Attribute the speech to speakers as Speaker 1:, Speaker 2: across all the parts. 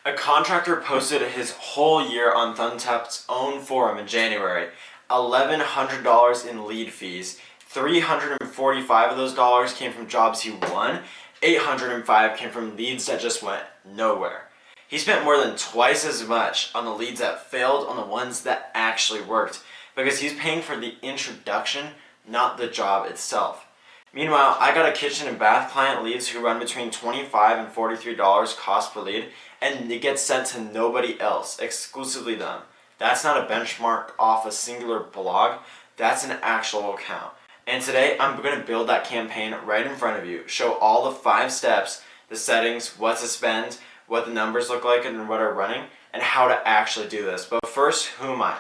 Speaker 1: A contractor posted his whole year on Thumbtack's own forum in January. $1,100 in lead fees. 345 of those dollars came from jobs he won. 805 came from leads that just went nowhere. He spent more than twice as much on the leads that failed on the ones that actually worked because he's paying for the introduction, not the job itself. Meanwhile, I got a kitchen and bath client leads who run between $25 and $43 cost per lead, and it gets sent to nobody else, exclusively them. That's not a benchmark off a singular blog, that's an actual account. And today, I'm going to build that campaign right in front of you, show all the 5 steps, the settings, what to spend, what the numbers look like and what are running, and how to actually do this. But first, who am I?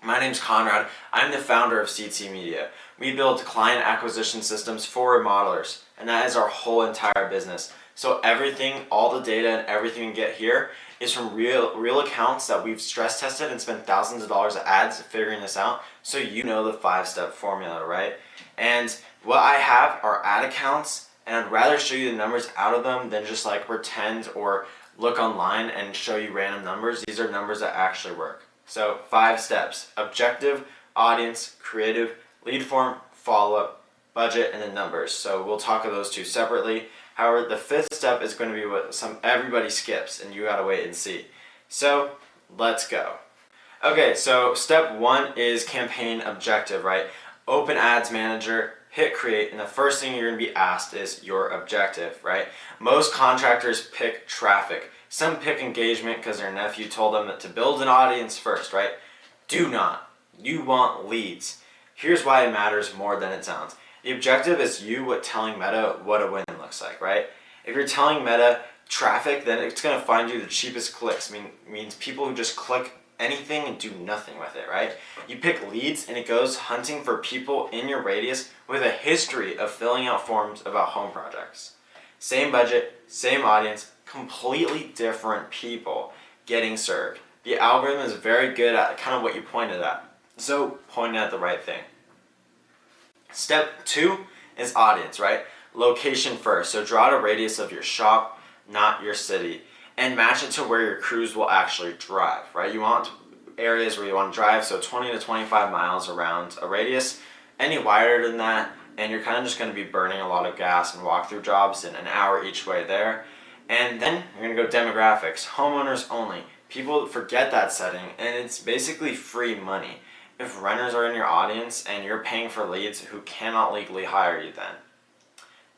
Speaker 1: My name's Conrad. I'm the founder of CT Media. We build client acquisition systems for remodelers, and that is our whole entire business. So everything, all the data and everything you get here is from real accounts that we've stress tested and spent thousands of dollars of ads figuring this out, so you know the 5-step formula, right? And what I have are ad accounts, and I'd rather show you the numbers out of them than just like pretend or look online and show you random numbers. These are numbers that actually work. So 5 steps: objective, audience, creative, lead form, follow-up, budget, and then numbers. So we'll talk of those 2 separately. However, the 5th step is going to be what everybody skips, and you gotta wait and see. So let's go. Okay, so step 1 is campaign objective, right? Open Ads Manager, hit create, and the first thing you're gonna be asked is your objective, right? Most contractors pick traffic. Some pick engagement because their nephew told them to build an audience first, right? Do not. You want leads. Here's why it matters more than it sounds. The objective is you telling Meta what a win looks like, right? If you're telling Meta traffic, then it's going to find you the cheapest clicks. Means people who just click anything and do nothing with it, right? You pick leads and it goes hunting for people in your radius with a history of filling out forms about home projects. Same budget, same audience, completely different people getting served. The algorithm is very good at kind of what you pointed at. So pointing at the right thing. Step 2 is audience, right? Location first. So draw a radius of your shop, not your city, and match it to where your crews will actually drive, right? You want areas where you want to drive, so 20 to 25 miles around a radius. Any wider than that, and you're kind of just going to be burning a lot of gas and walk through jobs in an hour each way there. And then you're going to go demographics, homeowners only. People forget that setting, and it's basically free money. If renters are in your audience and you're paying for leads, who cannot legally hire you then?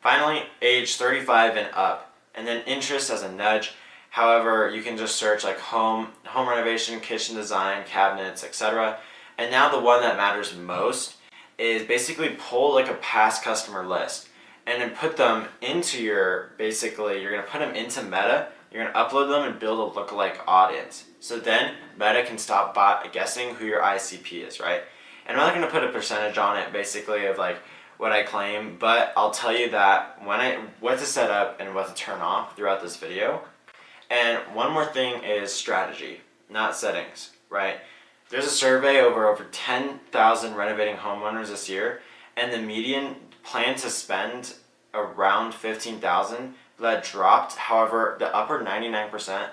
Speaker 1: Finally, age 35 and up, and then interest as a nudge. However, you can just search like home renovation, kitchen design, cabinets, etc. And now the one that matters most is basically pull like a past customer list and then put them into you're going to put them into Meta, you're going to upload them and build a lookalike audience. So then Meta can stop guessing who your ICP is, right? And I'm not going to put a percentage on it basically of like what I claim, but I'll tell you that what to set up and what to turn off throughout this video. And one more thing is strategy, not settings, right? There's a survey over 10,000 renovating homeowners this year, and the median plan to spend around $15,000. That dropped. However, the upper 99%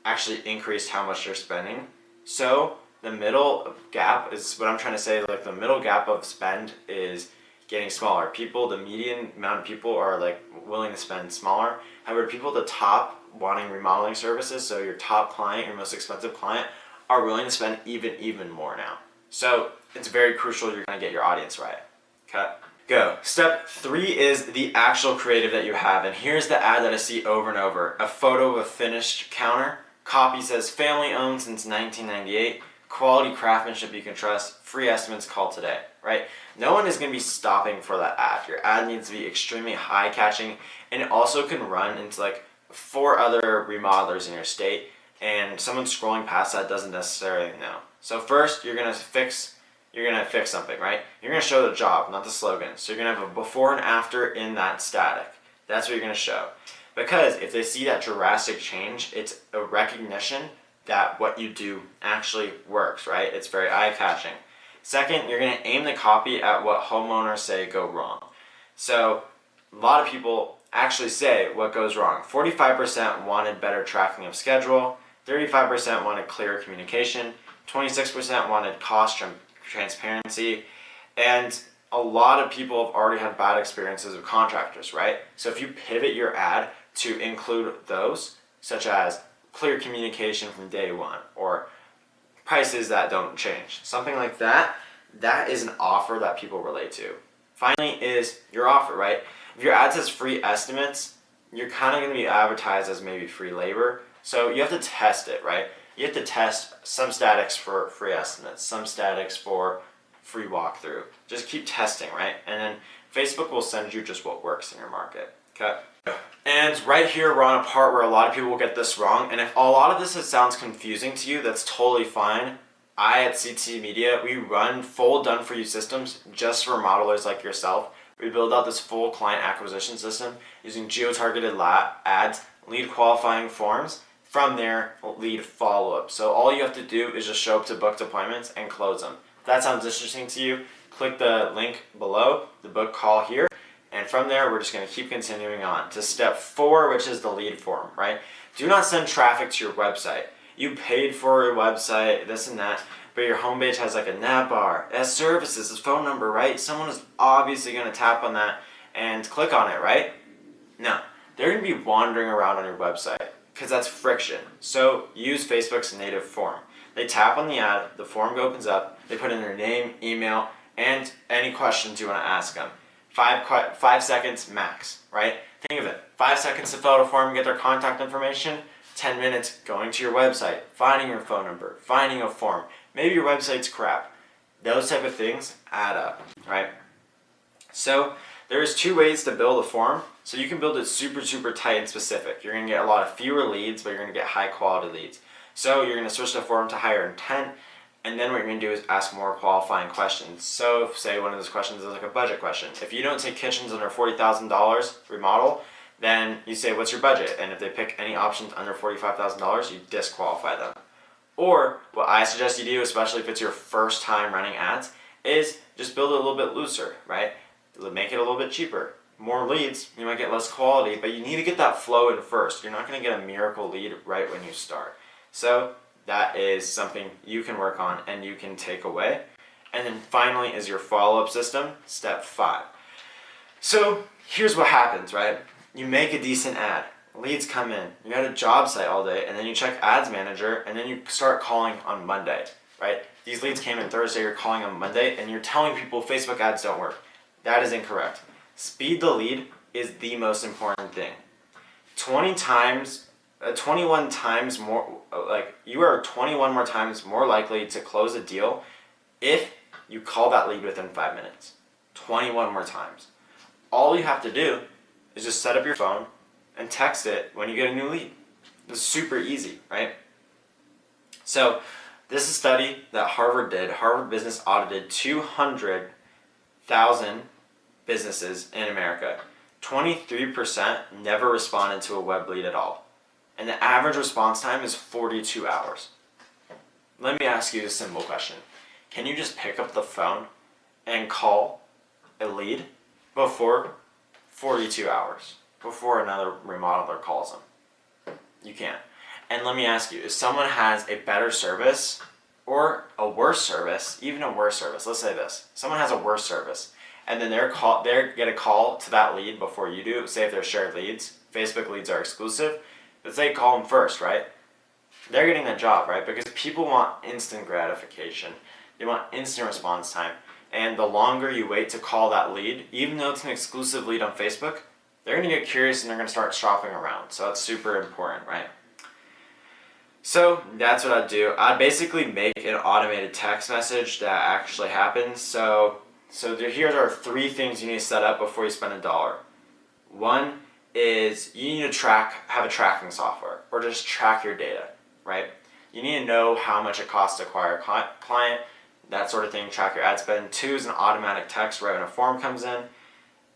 Speaker 1: actually increased how much they're spending. So the middle gap is what I'm trying to say. Like the middle gap of spend is getting smaller. The median amount of people are like willing to spend smaller. However, people at the top wanting remodeling services, so your top client, your most expensive client, are willing to spend even more now. So it's very crucial you're going to get your audience right. Cut. Go. Step 3 is the actual creative that you have, and here's the ad that I see over and over. A photo of a finished counter. Copy says family owned since 1998. Quality craftsmanship you can trust. Free estimates, call today, right? No one is going to be stopping for that ad. Your ad needs to be extremely high catching, and it also can run into like 4 other remodelers in your state, and someone scrolling past that doesn't necessarily know. So first, you're gonna fix something, right? You're gonna show the job, not the slogan. So you're gonna have a before and after in that static. That's what you're gonna show. Because if they see that drastic change, it's a recognition that what you do actually works, right? It's very eye-catching. Second, you're gonna aim the copy at what homeowners say go wrong. So a lot of people actually say what goes wrong. 45% wanted better tracking of schedule, 35% wanted clearer communication, 26% wanted cost transparency, and a lot of people have already had bad experiences with contractors, right? So if you pivot your ad to include those, such as clear communication from day one, or prices that don't change, something like that, that is an offer that people relate to. Finally is your offer, right? If your ad says free estimates, you're kind of going to be advertised as maybe free labor. So you have to test it, right? You have to test some statics for free estimates, some statics for free walkthrough. Just keep testing, right? And then Facebook will send you just what works in your market, okay? And right here, we're on a part where a lot of people will get this wrong. And if a lot of this sounds confusing to you, that's totally fine. I at CT Media, we run full done-for-you systems just for modelers like yourself. We build out this full client acquisition system using geo-targeted ads, lead qualifying forms, from there, lead follow-up. So all you have to do is just show up to booked appointments and close them. If that sounds interesting to you, click the link below, the book call here, and from there, we're just going to keep continuing on to step 4, which is the lead form, right? Do not send traffic to your website. You paid for your website, this and that, but your homepage has like a nav bar, it has services, a phone number, right? Someone is obviously going to tap on that and click on it, right? No, they're going to be wandering around on your website because that's friction. So use Facebook's native form. They tap on the ad, the form opens up, they put in their name, email, and any questions you want to ask them. 5 seconds max, right? Think of it. 5 seconds to fill out a form and get their contact information. 10 minutes going to your website, finding your phone number, finding a form. Maybe your website's crap. Those type of things add up, right? So there's 2 ways to build a form. So you can build it super, super tight and specific. You're going to get a lot of fewer leads, but you're going to get high quality leads. So you're going to switch the form to higher intent, and then what you're going to do is ask more qualifying questions. So if, say, one of those questions is like a budget question. If you don't take kitchens under $40,000 remodel, then you say, what's your budget? And if they pick any options under $45,000, you disqualify them. Or what I suggest you do, especially if it's your first time running ads, is just build it a little bit looser, right? Make it a little bit cheaper. More leads, you might get less quality, but you need to get that flow in first. You're not going to get a miracle lead right when you start. So that is something you can work on and you can take away. And then finally is your follow-up system, step 5. So here's what happens, right? You make a decent ad, leads come in, you got a job site all day, and then you check Ads Manager, and then you start calling on Monday, right? These leads came in Thursday, you're calling on Monday, and you're telling people Facebook ads don't work. That is incorrect. Speed the lead is the most important thing. 21 times more, you are 21 more times more likely to close a deal if you call that lead within 5 minutes. 21 more times. All you have to do is just set up your phone and text it when you get a new lead. It's super easy, right? So this is a study that Harvard did. Harvard Business audited 200,000 businesses in America. 23% never responded to a web lead at all. And the average response time is 42 hours. Let me ask you a simple question. Can you just pick up the phone and call a lead before 42 hours, before another remodeler calls them? You can't. And let me ask you, if someone has a better service or a worse service, even a worse service, let's say this, someone has a worse service, and then they get a call to that lead before you do, say if they're shared leads, Facebook leads are exclusive, but they call them first, right? They're getting that job, right? Because people want instant gratification. They want instant response time. And the longer you wait to call that lead, even though it's an exclusive lead on Facebook, they're going to get curious and they're going to start shopping around. So that's super important, right? So that's what I'd do. I'd basically make an automated text message that actually happens. So here are 3 things you need to set up before you spend $1. One is you need to have a tracking software or just track your data, right? You need to know how much it costs to acquire a client, that sort of thing, track your ad spend. 2 is an automatic text right when a form comes in,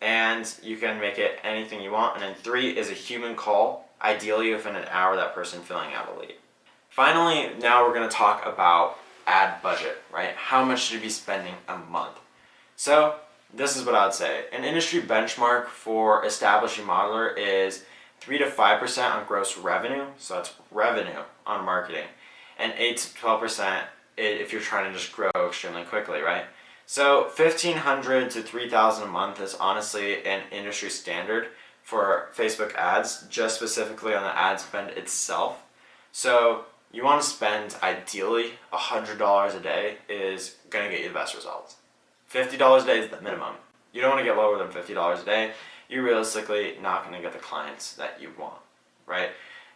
Speaker 1: and you can make it anything you want. And then 3 is a human call, ideally within an hour that person filling out a lead. Finally, now we're going to talk about ad budget, right? How much should you be spending a month? So this is what I would say. An industry benchmark for established remodeler is 3 to 5% on gross revenue, so that's revenue on marketing, and 8 to 12% if you're trying to just grow extremely quickly, right? So 1,500 to 3,000 a month is honestly an industry standard for Facebook ads, just specifically on the ad spend itself. So you want to spend ideally $100 a day is going to get you the best results. $50 a day is the minimum. You don't want to get lower than $50 a day. You're realistically not going to get the clients that you want, right?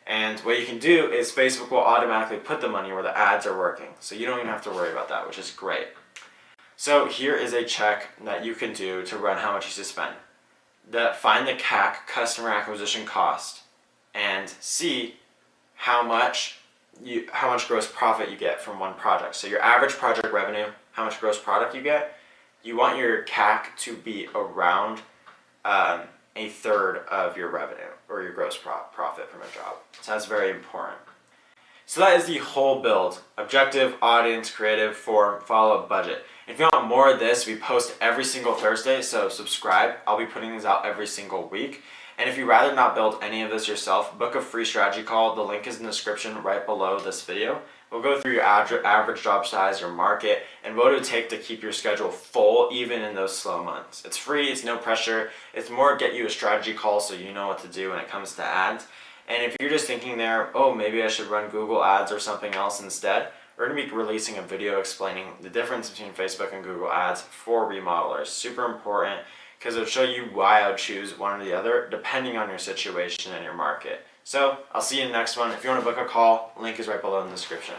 Speaker 1: And what you can do is Facebook will automatically put the money where the ads are working. So you don't even have to worry about that, which is great. So here is a check that you can do to run how much you should spend. Find the CAC, customer acquisition cost, and see how much gross profit you get from one project. So your average project revenue, how much gross product you get. You want your CAC to be around a third of your revenue or your gross profit from a job. So that's very important. So that is the whole build: objective, audience, creative, form, follow-up, budget. If you want more of this, we post every single Thursday, so subscribe. I'll be putting these out every single week. And if you'd rather not build any of this yourself, book a free strategy call. The link is in the description right below this video. We'll go through your average job size, your market, and what it would take to keep your schedule full even in those slow months. It's free, it's no pressure. It's more get you a strategy call so you know what to do when it comes to ads. And if you're just thinking there, oh, maybe I should run Google ads or something else instead, we're going to be releasing a video explaining the difference between Facebook and Google ads for remodelers. Super important, because it'll show you why I would choose one or the other depending on your situation and your market. So I'll see you in the next one. If you want to book a call, link is right below in the description.